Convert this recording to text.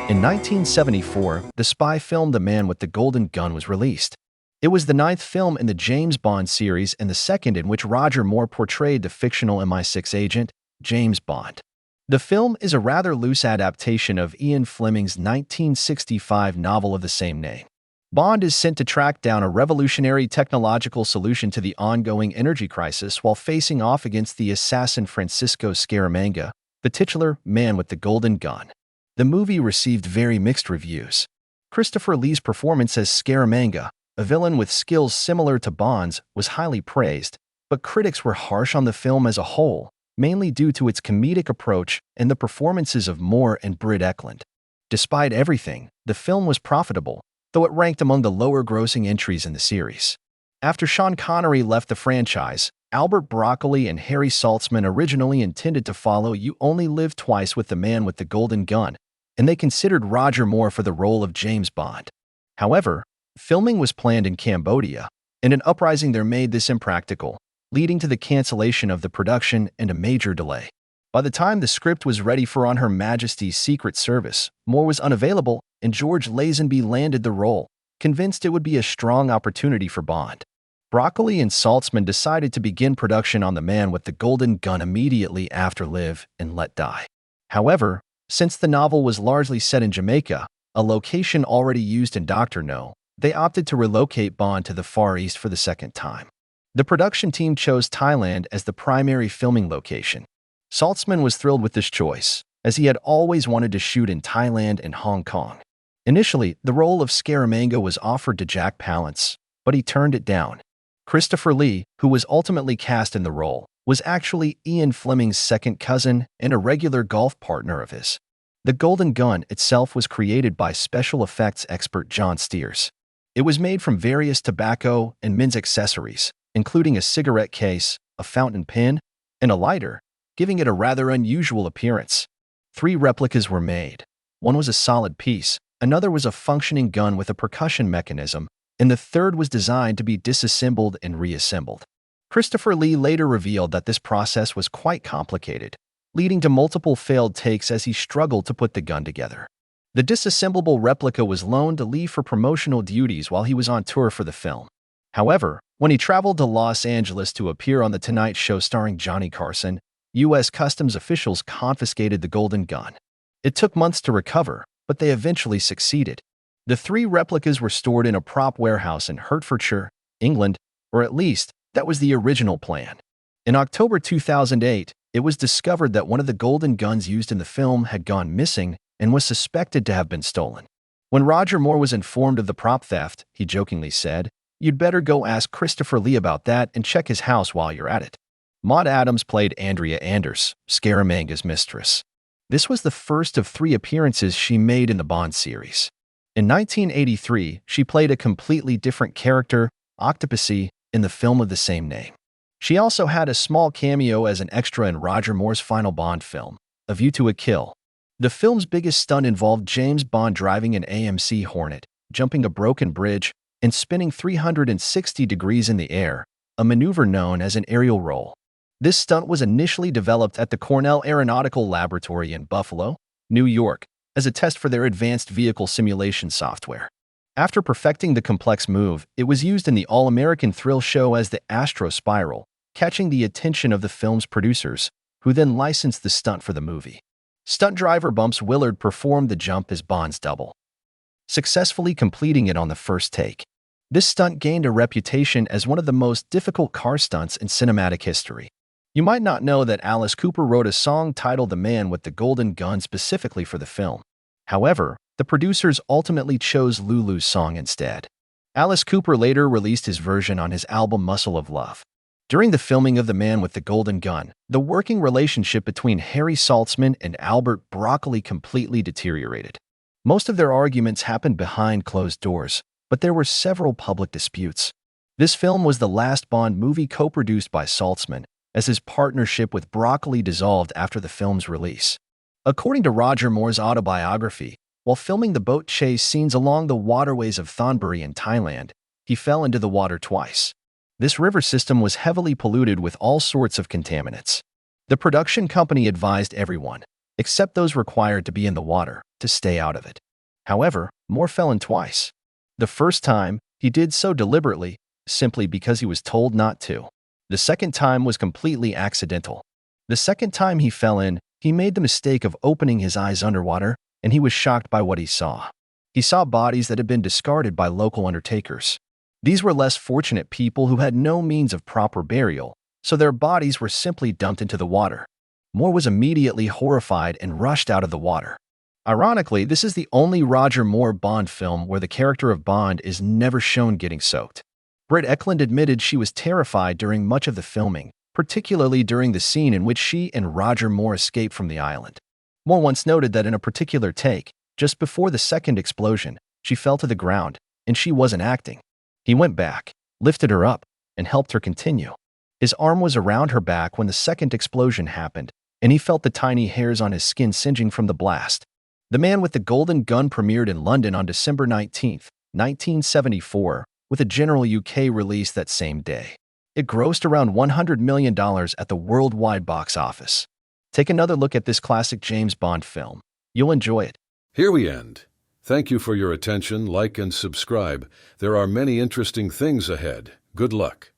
In 1974, the spy film The Man with the Golden Gun was released. It was the ninth film in the James Bond series and the second in which Roger Moore portrayed the fictional MI6 agent, James Bond. The film is a rather loose adaptation of Ian Fleming's 1965 novel of the same name. Bond is sent to track down a revolutionary technological solution to the ongoing energy crisis while facing off against the assassin Francisco Scaramanga, the titular Man with the Golden Gun. The movie received very mixed reviews. Christopher Lee's performance as Scaramanga, a villain with skills similar to Bond's, was highly praised, but critics were harsh on the film as a whole, mainly due to its comedic approach and the performances of Moore and Britt Ekland. Despite everything, the film was profitable, though it ranked among the lower-grossing entries in the series. After Sean Connery left the franchise, Albert Broccoli and Harry Saltzman originally intended to follow You Only Live Twice with The Man with the Golden Gun, and they considered Roger Moore for the role of James Bond. However, filming was planned in Cambodia, and an uprising there made this impractical, leading to the cancellation of the production and a major delay. By the time the script was ready for On Her Majesty's Secret Service, Moore was unavailable, and George Lazenby landed the role, convinced it would be a strong opportunity for Bond. Broccoli and Saltzman decided to begin production on The Man with the Golden Gun immediately after Live and Let Die. However, since the novel was largely set in Jamaica, a location already used in Dr. No, they opted to relocate Bond to the Far East for the second time. The production team chose Thailand as the primary filming location. Saltzman was thrilled with this choice, as he had always wanted to shoot in Thailand and Hong Kong. Initially, the role of Scaramanga was offered to Jack Palance, but he turned it down. Christopher Lee, who was ultimately cast in the role, was actually Ian Fleming's second cousin and a regular golf partner of his. The Golden Gun itself was created by special effects expert John Steers. It was made from various tobacco and men's accessories, including a cigarette case, a fountain pen, and a lighter, giving it a rather unusual appearance. 3 replicas were made. One was a solid piece, another was a functioning gun with a percussion mechanism, and the third was designed to be disassembled and reassembled. Christopher Lee later revealed that this process was quite complicated, leading to multiple failed takes as he struggled to put the gun together. The disassemblable replica was loaned to Lee for promotional duties while he was on tour for the film. However, when he traveled to Los Angeles to appear on The Tonight Show starring Johnny Carson, U.S. Customs officials confiscated the Golden Gun. It took months to recover, but they eventually succeeded. The 3 replicas were stored in a prop warehouse in Hertfordshire, England, or at least, that was the original plan. In October 2008, it was discovered that one of the golden guns used in the film had gone missing and was suspected to have been stolen. When Roger Moore was informed of the prop theft, he jokingly said, "You'd better go ask Christopher Lee about that and check his house while you're at it." Maud Adams played Andrea Anders, Scaramanga's mistress. This was the first of 3 appearances she made in the Bond series. In 1983, she played a completely different character, Octopussy, in the film of the same name. She also had a small cameo as an extra in Roger Moore's final Bond film, A View to a Kill. The film's biggest stunt involved James Bond driving an AMC Hornet, jumping a broken bridge, and spinning 360 degrees in the air, a maneuver known as an aerial roll. This stunt was initially developed at the Cornell Aeronautical Laboratory in Buffalo, New York, as a test for their advanced vehicle simulation software. After perfecting the complex move, it was used in the all-American thrill show as the Astro Spiral, catching the attention of the film's producers, who then licensed the stunt for the movie. Stunt driver Bumps Willard performed the jump as Bond's double, successfully completing it on the first take. This stunt gained a reputation as one of the most difficult car stunts in cinematic history. You might not know that Alice Cooper wrote a song titled The Man with the Golden Gun specifically for the film. However, the producers ultimately chose Lulu's song instead. Alice Cooper later released his version on his album Muscle of Love. During the filming of The Man with the Golden Gun, the working relationship between Harry Saltzman and Albert Broccoli completely deteriorated. Most of their arguments happened behind closed doors, but there were several public disputes. This film was the last Bond movie co-produced by Saltzman, as his partnership with Broccoli dissolved after the film's release. According to Roger Moore's autobiography, while filming the boat chase scenes along the waterways of Thonburi in Thailand, he fell into the water twice. This river system was heavily polluted with all sorts of contaminants. The production company advised everyone, except those required to be in the water, to stay out of it. However, Moore fell in twice. The first time, he did so deliberately, simply because he was told not to. The second time was completely accidental. The second time he fell in, he made the mistake of opening his eyes underwater, and he was shocked by what he saw. He saw bodies that had been discarded by local undertakers. These were less fortunate people who had no means of proper burial, so their bodies were simply dumped into the water. Moore was immediately horrified and rushed out of the water. Ironically, this is the only Roger Moore Bond film where the character of Bond is never shown getting soaked. Britt Ekland admitted she was terrified during much of the filming, particularly during the scene in which she and Roger Moore escape from the island. Moore once noted that in a particular take, just before the second explosion, she fell to the ground, and she wasn't acting. He went back, lifted her up, and helped her continue. His arm was around her back when the second explosion happened, and he felt the tiny hairs on his skin singeing from the blast. The Man with the Golden Gun premiered in London on December 19, 1974, with a general UK release that same day. It grossed around $100 million at the worldwide box office. Take another look at this classic James Bond film. You'll enjoy it. Here we end. Thank you for your attention. Like and subscribe. There are many interesting things ahead. Good luck.